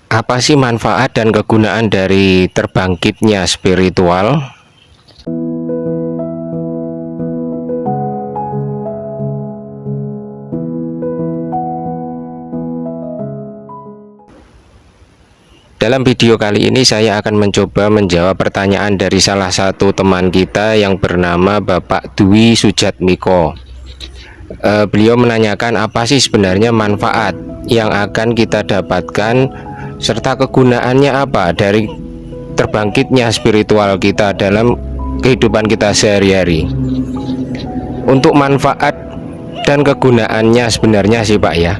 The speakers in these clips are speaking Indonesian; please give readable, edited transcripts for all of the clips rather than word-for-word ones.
Apa sih manfaat dan kegunaan dari terbangkitnya spiritual? Dalam video kali ini saya akan mencoba menjawab pertanyaan dari salah satu teman kita yang bernama Bapak Dwi Sujatmiko. Beliau menanyakan apa sih sebenarnya manfaat yang akan kita dapatkan serta kegunaannya apa dari terbangkitnya spiritual kita dalam kehidupan kita sehari-hari. Untuk manfaat dan kegunaannya sebenarnya sih Pak ya,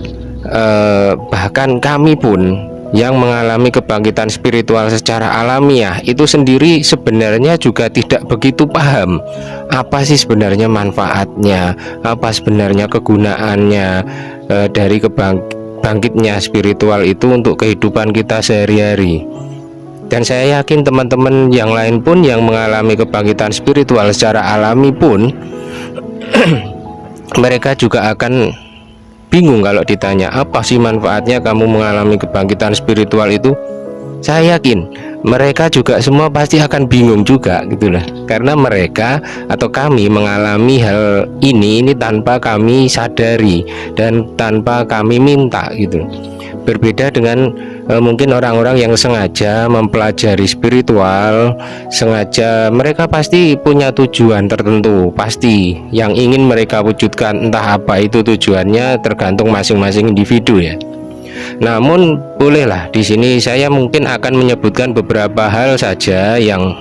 bahkan kami pun yang mengalami kebangkitan spiritual secara alamiah itu sendiri sebenarnya juga tidak begitu paham apa sih sebenarnya manfaatnya, apa sebenarnya kegunaannya dari bangkitnya spiritual itu untuk kehidupan kita sehari-hari. Dan saya yakin teman-teman yang lain pun yang mengalami kebangkitan spiritual secara alami pun mereka juga akan bingung kalau ditanya apa sih manfaatnya kamu mengalami kebangkitan spiritual itu. Saya yakin mereka juga semua pasti akan bingung juga gitu lah, karena mereka atau kami mengalami hal ini tanpa kami sadari dan tanpa kami minta gitu. Berbeda dengan mungkin orang-orang yang sengaja mempelajari spiritual, sengaja mereka pasti punya tujuan tertentu, pasti yang ingin mereka wujudkan, entah apa itu tujuannya tergantung masing-masing individu ya. Namun bolehlah di sini saya mungkin akan menyebutkan beberapa hal saja yang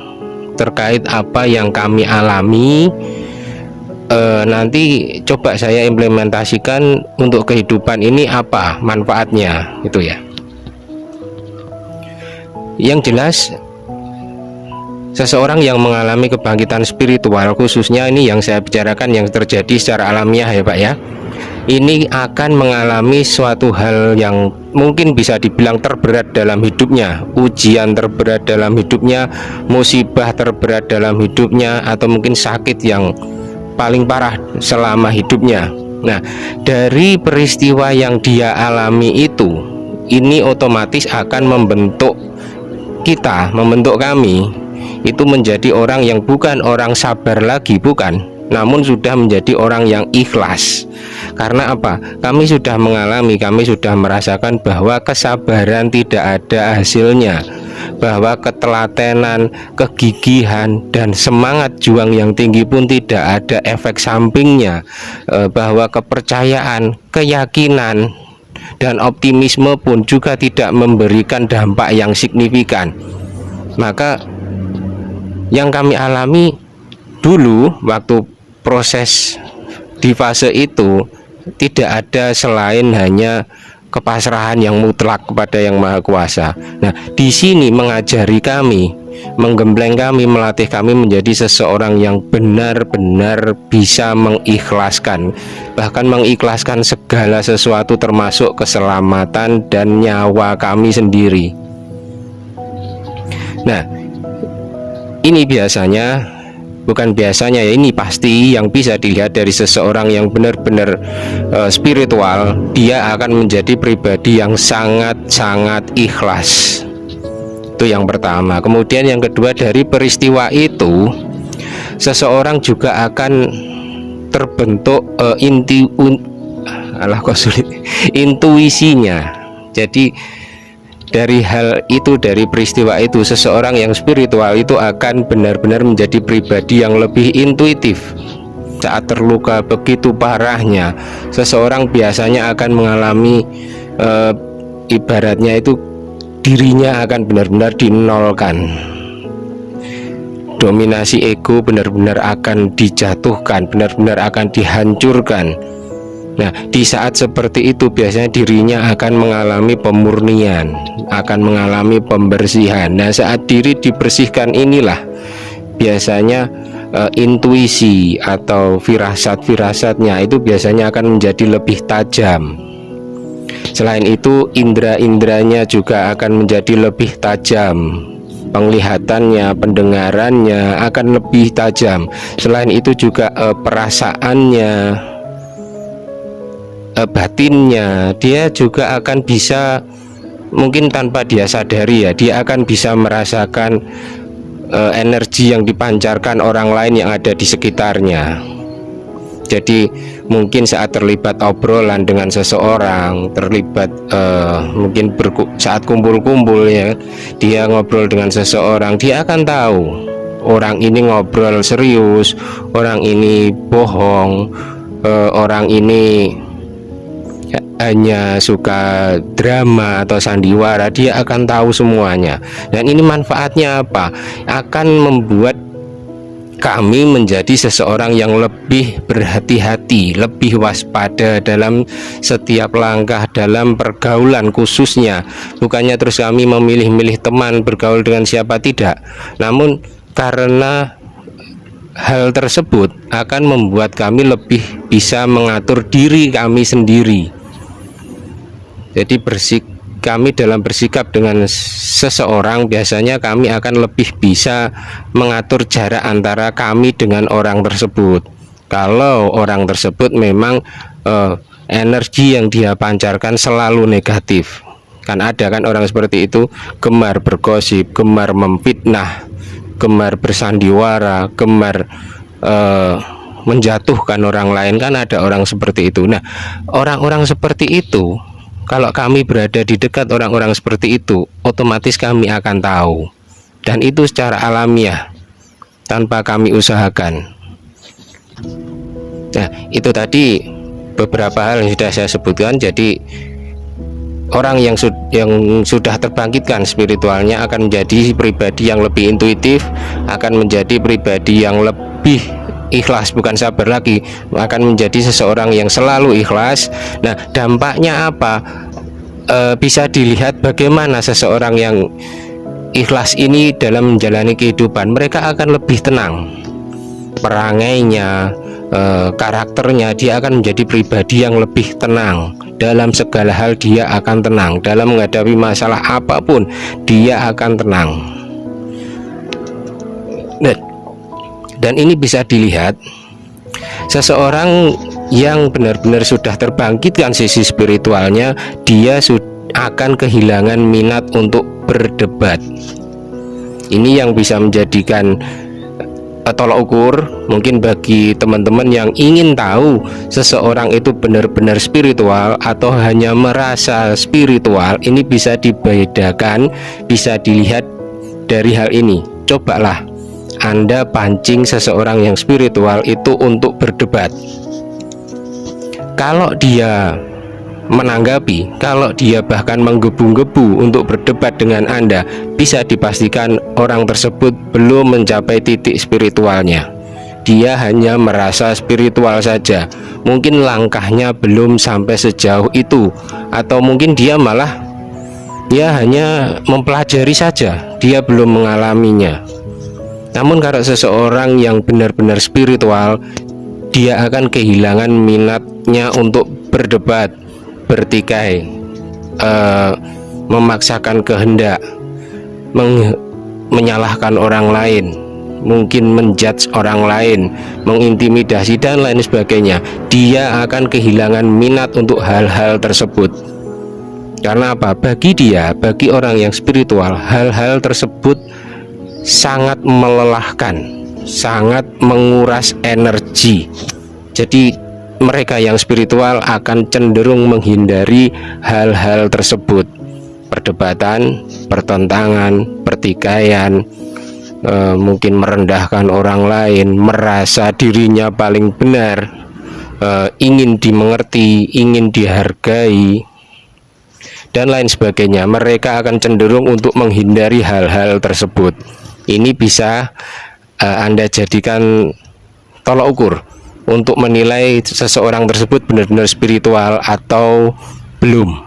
terkait apa yang kami alami. Nanti coba saya implementasikan untuk kehidupan ini apa manfaatnya itu ya. Yang jelas seseorang yang mengalami kebangkitan spiritual, khususnya ini yang saya bicarakan yang terjadi secara alamiah ya Pak ya, ini akan mengalami suatu hal yang mungkin bisa dibilang terberat dalam hidupnya, ujian terberat dalam hidupnya, musibah terberat dalam hidupnya, atau mungkin sakit yang paling parah selama hidupnya. Nah, dari peristiwa yang dia alami itu, ini otomatis akan membentuk kita, membentuk kami itu menjadi orang yang bukan orang sabar lagi, bukan, namun sudah menjadi orang yang ikhlas. Karena apa? Kami sudah mengalami, kami sudah merasakan bahwa kesabaran tidak ada hasilnya, bahwa ketelatenan, kegigihan, dan semangat juang yang tinggi pun tidak ada efek sampingnya, bahwa kepercayaan, keyakinan, dan optimisme pun juga tidak memberikan dampak yang signifikan. Maka yang kami alami dulu waktu proses di fase itu tidak ada selain hanya kepasrahan yang mutlak kepada Yang Maha Kuasa. Nah, di sini mengajari kami, menggembleng kami, melatih kami menjadi seseorang yang benar-benar bisa mengikhlaskan, bahkan mengikhlaskan segala sesuatu termasuk keselamatan dan nyawa kami sendiri. Nah, ini biasanya, bukan biasanya ya, ini pasti yang bisa dilihat dari seseorang yang benar-benar spiritual, dia akan menjadi pribadi yang sangat-sangat ikhlas. Itu yang pertama. Kemudian yang kedua, dari peristiwa itu seseorang juga akan terbentuk intuisinya. Jadi dari hal itu, dari peristiwa itu, seseorang yang spiritual itu akan benar-benar menjadi pribadi yang lebih intuitif. Saat terluka begitu parahnya, seseorang biasanya akan mengalami ibaratnya itu dirinya akan benar-benar dinolkan. Dominasi ego benar-benar akan dijatuhkan, benar-benar akan dihancurkan. Nah, di saat seperti itu biasanya dirinya akan mengalami pemurnian, akan mengalami pembersihan. Nah, saat diri dibersihkan inilah biasanya intuisi atau firasat-firasatnya itu biasanya akan menjadi lebih tajam. Selain itu, indera-inderanya juga akan menjadi lebih tajam. Penglihatannya, pendengarannya akan lebih tajam. Selain itu juga perasaannya, batinnya, dia juga akan bisa, mungkin tanpa dia sadari ya, dia akan bisa merasakan energi yang dipancarkan orang lain yang ada di sekitarnya. Jadi mungkin saat terlibat obrolan dengan seseorang, terlibat mungkin saat kumpul-kumpul ya, dia ngobrol dengan seseorang, dia akan tahu orang ini ngobrol serius, orang ini bohong, orang ini hanya suka drama atau sandiwara. Dia akan tahu semuanya. Dan ini manfaatnya apa? Akan membuat kami menjadi seseorang yang lebih berhati-hati, lebih waspada dalam setiap langkah dalam pergaulan khususnya. Bukannya terus kami memilih-milih teman, bergaul dengan siapa, tidak. Namun karena hal tersebut akan membuat kami lebih bisa mengatur diri kami sendiri. Jadi kami dalam bersikap dengan seseorang, biasanya kami akan lebih bisa mengatur jarak antara kami dengan orang tersebut. Kalau orang tersebut memang energi yang dia pancarkan selalu negatif, kan ada kan orang seperti itu, gemar bergosip, gemar memfitnah, gemar bersandiwara, gemar menjatuhkan orang lain, kan ada orang seperti itu. Nah, orang-orang seperti itu, kalau kami berada di dekat orang-orang seperti itu, otomatis kami akan tahu, dan itu secara alamiah tanpa kami usahakan. Nah, itu tadi beberapa hal yang sudah saya sebutkan. Jadi orang yang sudah terbangkitkan spiritualnya akan menjadi pribadi yang lebih intuitif, akan menjadi pribadi yang lebih ikhlas, bukan sabar lagi, akan menjadi seseorang yang selalu ikhlas. Nah, dampaknya apa? Bisa dilihat bagaimana seseorang yang ikhlas ini dalam menjalani kehidupan. Mereka akan lebih tenang, perangainya, karakternya, dia akan menjadi pribadi yang lebih tenang. Dalam segala hal dia akan tenang, dalam menghadapi masalah apapun dia akan tenang. Dan ini bisa dilihat, seseorang yang benar-benar sudah terbangkitkan sisi spiritualnya, dia akan kehilangan minat untuk berdebat. Ini yang bisa menjadikan tolok ukur mungkin bagi teman-teman yang ingin tahu seseorang itu benar-benar spiritual atau hanya merasa spiritual. Ini bisa dibedakan, bisa dilihat dari hal ini. Cobalah Anda pancing seseorang yang spiritual itu untuk berdebat. Kalau dia menanggapi, kalau dia bahkan menggebu-gebu untuk berdebat dengan Anda, bisa dipastikan orang tersebut belum mencapai titik spiritualnya. Dia hanya merasa spiritual saja, mungkin langkahnya belum sampai sejauh itu, atau mungkin dia malah hanya mempelajari saja, dia belum mengalaminya. Namun kalau seseorang yang benar-benar spiritual, dia akan kehilangan minatnya untuk berdebat, bertikai, memaksakan kehendak, menyalahkan orang lain, mungkin menjudge orang lain, mengintimidasi dan lain sebagainya. Dia akan kehilangan minat untuk hal-hal tersebut. Karena apa? Bagi dia, bagi orang yang spiritual, hal-hal tersebut sangat melelahkan, sangat menguras energi. Jadi mereka yang spiritual akan cenderung menghindari hal-hal tersebut. Perdebatan, pertentangan, pertikaian, mungkin merendahkan orang lain, merasa dirinya paling benar, ingin dimengerti, ingin dihargai, dan lain sebagainya. Mereka akan cenderung untuk menghindari hal-hal tersebut. Ini bisa Anda jadikan tolok ukur untuk menilai seseorang tersebut benar-benar spiritual atau belum.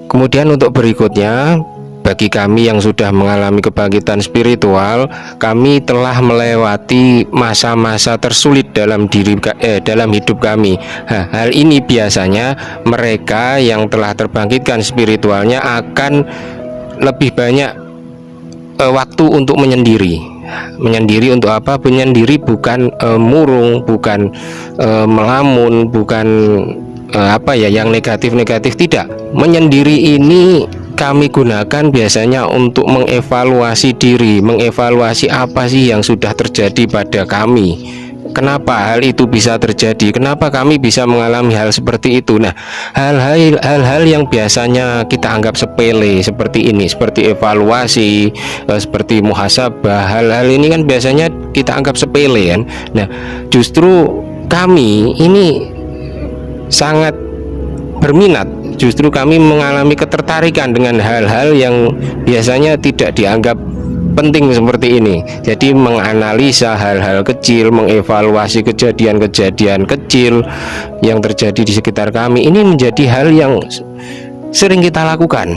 Kemudian untuk berikutnya, bagi kami yang sudah mengalami kebangkitan spiritual, kami telah melewati masa-masa tersulit dalam hidup kami. Hal ini biasanya mereka yang telah terbangkitkan spiritualnya akan lebih banyak waktu untuk menyendiri, Menyendiri untuk apa? Menyendiri bukan murung, bukan melamun, bukan apa ya yang negatif-negatif, tidak. Menyendiri ini kami gunakan biasanya untuk mengevaluasi diri, mengevaluasi apa sih yang sudah terjadi pada kami, kenapa hal itu bisa terjadi, kenapa kami bisa mengalami hal seperti itu. Nah, hal-hal yang biasanya kita anggap sepele seperti ini, seperti evaluasi, seperti muhasabah, hal-hal ini kan biasanya kita anggap sepele kan. Nah, justru kami ini sangat berminat, justru kami mengalami ketertarikan dengan hal-hal yang biasanya tidak dianggap penting seperti ini. Jadi menganalisa hal-hal kecil, mengevaluasi kejadian-kejadian kecil yang terjadi di sekitar kami, ini menjadi hal yang sering kita lakukan.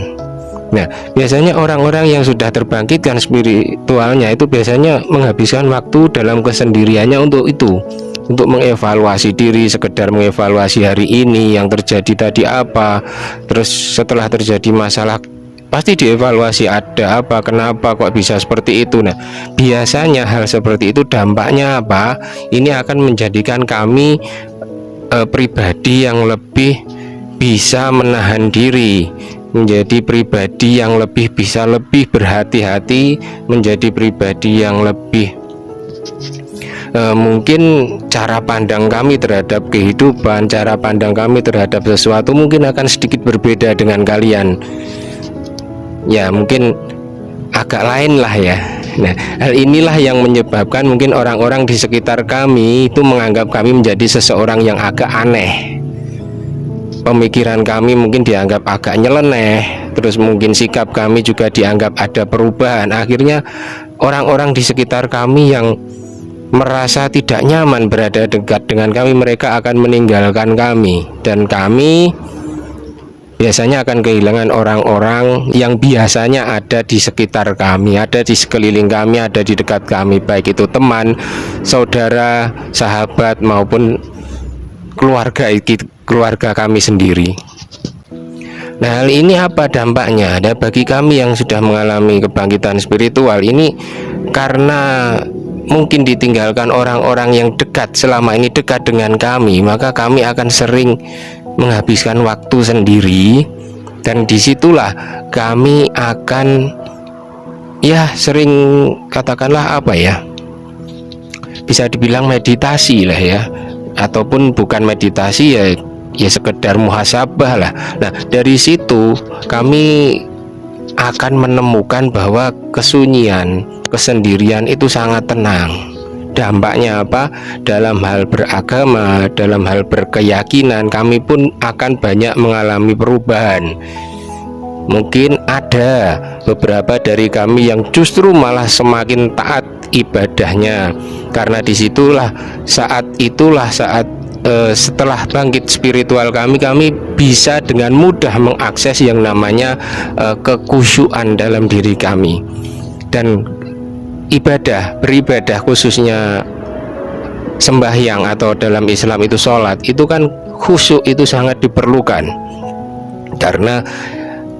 Nah, biasanya orang-orang yang sudah terbangkitkan spiritualnya itu biasanya menghabiskan waktu dalam kesendiriannya untuk itu, untuk mengevaluasi diri, sekedar mengevaluasi hari ini yang terjadi tadi apa, terus setelah terjadi masalah pasti dievaluasi ada apa, kenapa kok bisa seperti itu. Nah, biasanya hal seperti itu dampaknya apa? Ini akan menjadikan kami pribadi yang lebih bisa menahan diri, menjadi pribadi yang lebih bisa lebih berhati-hati, menjadi pribadi yang lebih mungkin cara pandang kami terhadap kehidupan, cara pandang kami terhadap sesuatu mungkin akan sedikit berbeda dengan kalian. Ya, mungkin agak lain lah ya. Nah, hal inilah yang menyebabkan mungkin orang-orang di sekitar kami itu menganggap kami menjadi seseorang yang agak aneh. Pemikiran kami mungkin dianggap agak nyeleneh, terus mungkin sikap kami juga dianggap ada perubahan. Akhirnya orang-orang di sekitar kami yang merasa tidak nyaman berada dekat dengan kami, mereka akan meninggalkan kami, dan kami biasanya akan kehilangan orang-orang yang biasanya ada di sekitar kami, ada di sekeliling kami, ada di dekat kami, baik itu teman, saudara, sahabat maupun keluarga kami sendiri. Nah, hal ini apa dampaknya? Nah, bagi kami yang sudah mengalami kebangkitan spiritual ini, karena mungkin ditinggalkan orang-orang yang dekat, selama ini dekat dengan kami, maka kami akan sering menghabiskan waktu sendiri, dan disitulah kami akan ya sering katakanlah apa ya, bisa dibilang meditasi lah ya, ataupun bukan meditasi ya sekedar muhasabah lah. Nah, dari situ kami akan menemukan bahwa kesunyian, kesendirian itu sangat tenang. Dampaknya apa? Dalam hal beragama, dalam hal berkeyakinan, kami pun akan banyak mengalami perubahan. Mungkin ada beberapa dari kami yang justru malah semakin taat ibadahnya, karena disitulah saat setelah bangkit spiritual kami bisa dengan mudah mengakses yang namanya kekhusyuan dalam diri kami. Dan beribadah khususnya sembahyang atau dalam Islam itu sholat, itu kan khusyuk itu sangat diperlukan, karena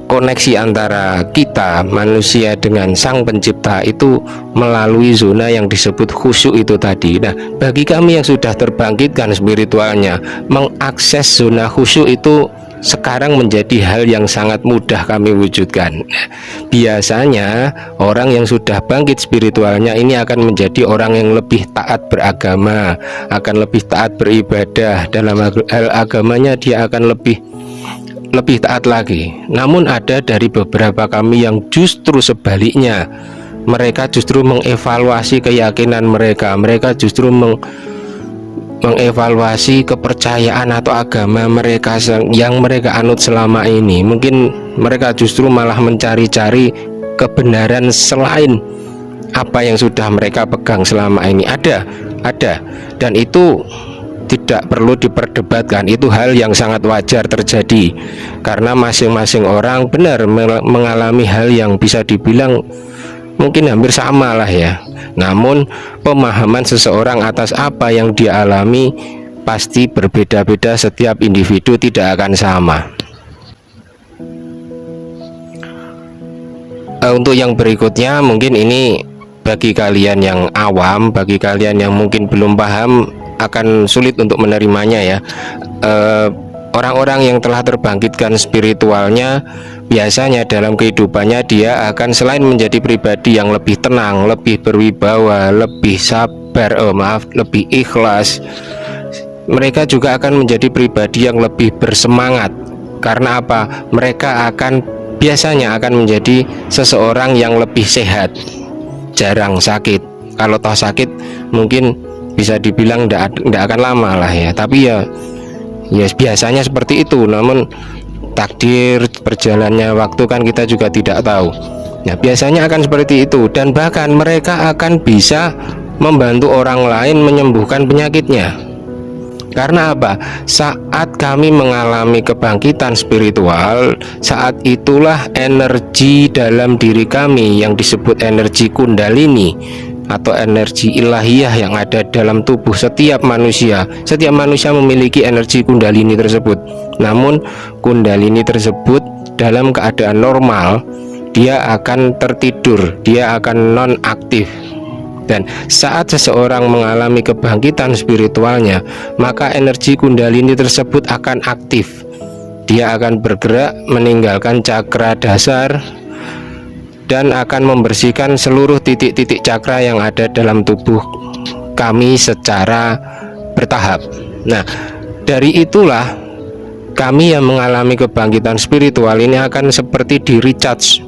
koneksi antara kita manusia dengan Sang Pencipta itu melalui zona yang disebut khusyuk itu tadi. Nah, bagi kami yang sudah terbangkitkan spiritualnya, mengakses zona khusyuk itu sekarang menjadi hal yang sangat mudah kami wujudkan. Biasanya orang yang sudah bangkit spiritualnya ini akan menjadi orang yang lebih taat beragama, akan lebih taat beribadah, dalam hal agamanya dia akan lebih taat lagi. Namun ada dari beberapa kami yang justru sebaliknya, mereka justru mengevaluasi keyakinan mereka justru mengevaluasi kepercayaan atau agama mereka yang mereka anut selama ini. Mungkin mereka justru malah mencari-cari kebenaran selain apa yang sudah mereka pegang selama ini. Ada, dan itu tidak perlu diperdebatkan, itu hal yang sangat wajar terjadi, karena masing-masing orang benar mengalami hal yang bisa dibilang mungkin hampir sama lah ya. Namun pemahaman seseorang atas apa yang dia alami pasti berbeda-beda, setiap individu tidak akan sama. Untuk yang berikutnya mungkin ini bagi kalian yang awam, bagi kalian yang mungkin belum paham, akan sulit untuk menerimanya ya. Orang-orang yang telah terbangkitkan spiritualnya, biasanya dalam kehidupannya dia akan selain menjadi pribadi yang lebih tenang, lebih berwibawa, lebih sabar, lebih ikhlas, mereka juga akan menjadi pribadi yang lebih bersemangat. Karena apa? Mereka biasanya akan menjadi seseorang yang lebih sehat, jarang sakit. Kalau toh sakit mungkin bisa dibilang tidak akan lama lah ya, tapi ya biasanya seperti itu. Namun takdir berjalannya waktu kan kita juga tidak tahu. Nah, biasanya akan seperti itu, dan bahkan mereka akan bisa membantu orang lain menyembuhkan penyakitnya. Karena apa? Saat kami mengalami kebangkitan spiritual, saat itulah energi dalam diri kami yang disebut energi kundalini atau energi ilahiyah yang ada dalam tubuh setiap manusia. Setiap manusia memiliki energi kundalini tersebut. Namun kundalini tersebut dalam keadaan normal dia akan tertidur, dia akan non-aktif. Dan saat seseorang mengalami kebangkitan spiritualnya, maka energi kundalini tersebut akan aktif. Dia akan bergerak meninggalkan cakra dasar dan akan membersihkan seluruh titik-titik cakra yang ada dalam tubuh kami secara bertahap. Nah, dari itulah kami yang mengalami kebangkitan spiritual ini akan seperti di recharge,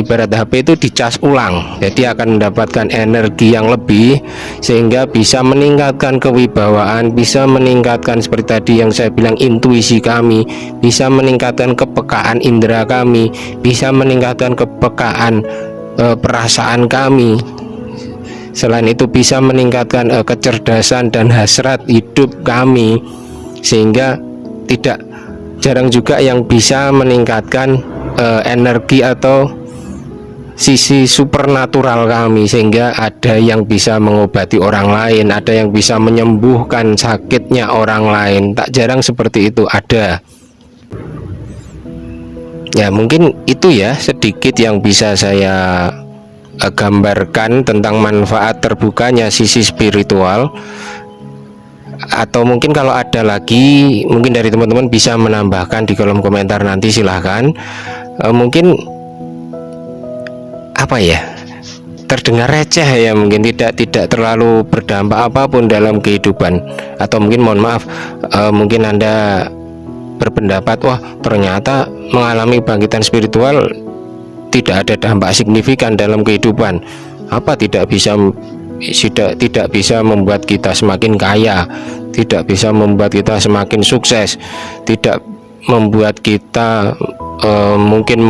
ibarat HP itu dicas ulang. Jadi akan mendapatkan energi yang lebih sehingga bisa meningkatkan kewibawaan, bisa meningkatkan seperti tadi yang saya bilang intuisi kami, bisa meningkatkan kepekaan indera kami, bisa meningkatkan kepekaan perasaan kami. Selain itu bisa meningkatkan kecerdasan dan hasrat hidup kami, sehingga tidak jarang juga yang bisa meningkatkan energi atau sisi supernatural kami, sehingga ada yang bisa mengobati orang lain, ada yang bisa menyembuhkan sakitnya orang lain. Tak jarang seperti itu ada. Ya, mungkin itu ya sedikit yang bisa saya gambarkan tentang manfaat terbukanya sisi spiritual. Atau mungkin kalau ada lagi mungkin dari teman-teman bisa menambahkan di kolom komentar nanti, silahkan. Mungkin apa ya, terdengar receh ya, mungkin tidak terlalu berdampak apapun dalam kehidupan, atau mungkin mohon maaf, mungkin Anda berpendapat wah ternyata mengalami bangkitan spiritual tidak ada dampak signifikan dalam kehidupan, apa tidak bisa membuat kita semakin kaya, tidak bisa membuat kita semakin sukses, tidak membuat kita mungkin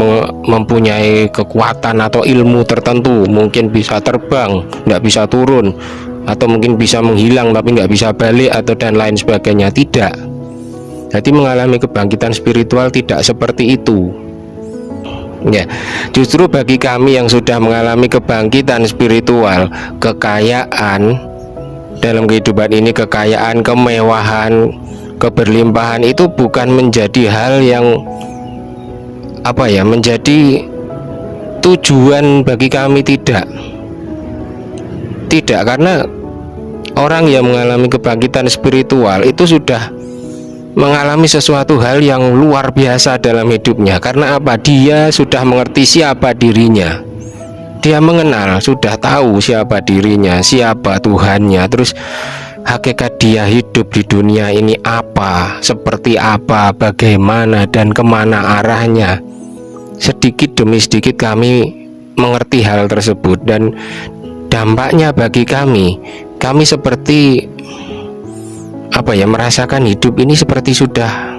mempunyai kekuatan atau ilmu tertentu, mungkin bisa terbang, nggak bisa turun, atau mungkin bisa menghilang tapi nggak bisa balik, atau dan lain sebagainya. Tidak. Jadi mengalami kebangkitan spiritual tidak seperti itu. Ya, justru bagi kami yang sudah mengalami kebangkitan spiritual, kekayaan dalam kehidupan ini, kekayaan, kemewahan, keberlimpahan itu bukan menjadi hal yang menjadi tujuan bagi kami. Tidak, karena orang yang mengalami kebangkitan spiritual itu sudah mengalami sesuatu hal yang luar biasa dalam hidupnya. Karena apa? Dia sudah mengerti siapa dirinya, dia mengenal, sudah tahu siapa dirinya, siapa Tuhannya, terus hakikat dia hidup di dunia ini apa, seperti apa, bagaimana, dan kemana arahnya. Sedikit demi sedikit kami mengerti hal tersebut, dan dampaknya bagi kami seperti merasakan hidup ini seperti sudah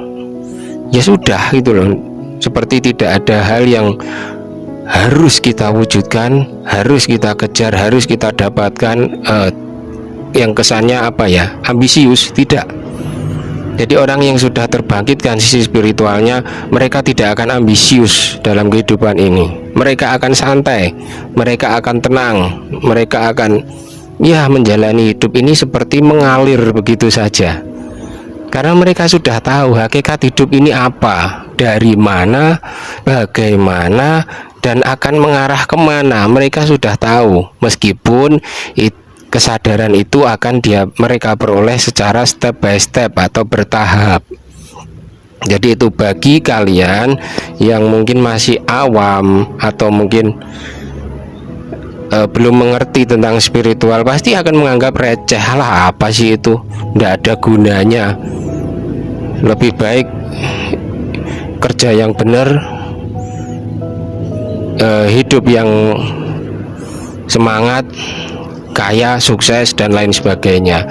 gitu loh, seperti tidak ada hal yang harus kita wujudkan, harus kita kejar, harus kita dapatkan, yang kesannya ambisius. Tidak. Jadi orang yang sudah terbangkitkan sisi spiritualnya, mereka tidak akan ambisius dalam kehidupan ini. Mereka akan santai, mereka akan tenang, mereka akan menjalani hidup ini seperti mengalir begitu saja. Karena mereka sudah tahu hakikat hidup ini apa, dari mana, bagaimana, dan akan mengarah kemana mereka sudah tahu, meskipun kesadaran itu akan mereka peroleh secara step by step atau bertahap. Jadi itu bagi kalian yang mungkin masih awam atau mungkin belum mengerti tentang spiritual, pasti akan menganggap receh, lah apa sih itu, tidak ada gunanya, lebih baik kerja yang benar, hidup yang semangat, kaya, sukses, dan lain sebagainya.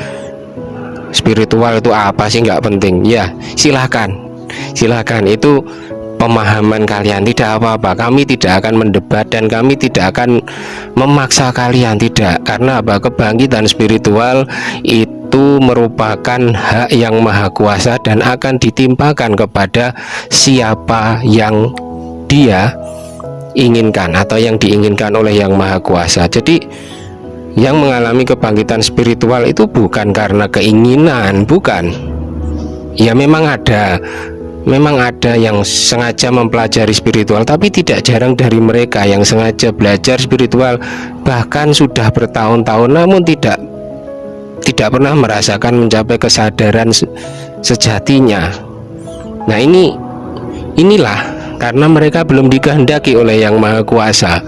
Spiritual itu apa sih, nggak penting. Ya silahkan itu pemahaman kalian, tidak apa-apa. Kami tidak akan mendebat dan kami tidak akan memaksa kalian, tidak. Karena apa? Kebangkitan spiritual itu merupakan hak yang maha kuasa dan akan ditimpakan kepada siapa yang dia inginkan atau yang diinginkan oleh yang maha kuasa. Jadi yang mengalami kebangkitan spiritual itu bukan karena keinginan, bukan. Ya memang ada yang sengaja mempelajari spiritual, tapi tidak jarang dari mereka yang sengaja belajar spiritual bahkan sudah bertahun-tahun namun tidak pernah merasakan mencapai kesadaran sejatinya. Nah inilah karena mereka belum dikehendaki oleh yang maha kuasa.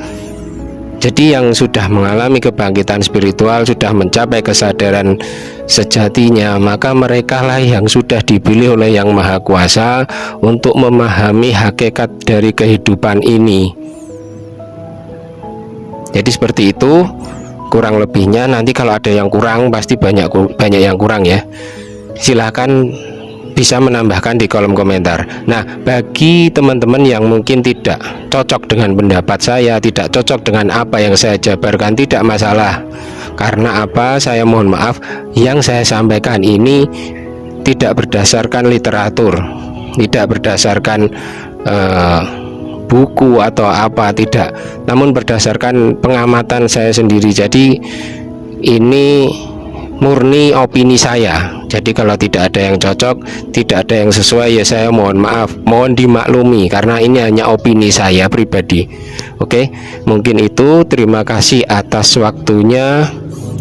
Jadi yang sudah mengalami kebangkitan spiritual, sudah mencapai kesadaran sejatinya, maka mereka lah yang sudah dipilih oleh yang maha kuasa untuk memahami hakikat dari kehidupan ini. Jadi seperti itu kurang lebihnya. Nanti kalau ada yang kurang, pasti banyak yang kurang ya, silahkan bisa menambahkan di kolom komentar. Nah, bagi teman-teman yang mungkin tidak cocok dengan pendapat saya, tidak cocok dengan apa yang saya jabarkan, tidak masalah. Karena apa? Saya mohon maaf, yang saya sampaikan ini tidak berdasarkan literatur, tidak berdasarkan buku atau apa, tidak. Namun berdasarkan pengamatan saya sendiri. Jadi ini murni opini saya. Jadi kalau tidak ada yang cocok, tidak ada yang sesuai, ya saya mohon maaf, mohon dimaklumi karena ini hanya opini saya pribadi. Oke, mungkin itu. Terima kasih atas waktunya.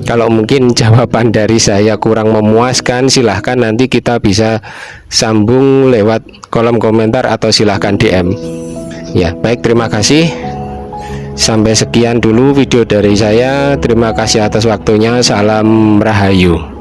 Kalau mungkin jawaban dari saya kurang memuaskan, silahkan nanti kita bisa sambung lewat kolom komentar atau silahkan DM. Ya, baik, terima kasih. Sampai sekian dulu video dari saya. Terima kasih atas waktunya. Salam Rahayu.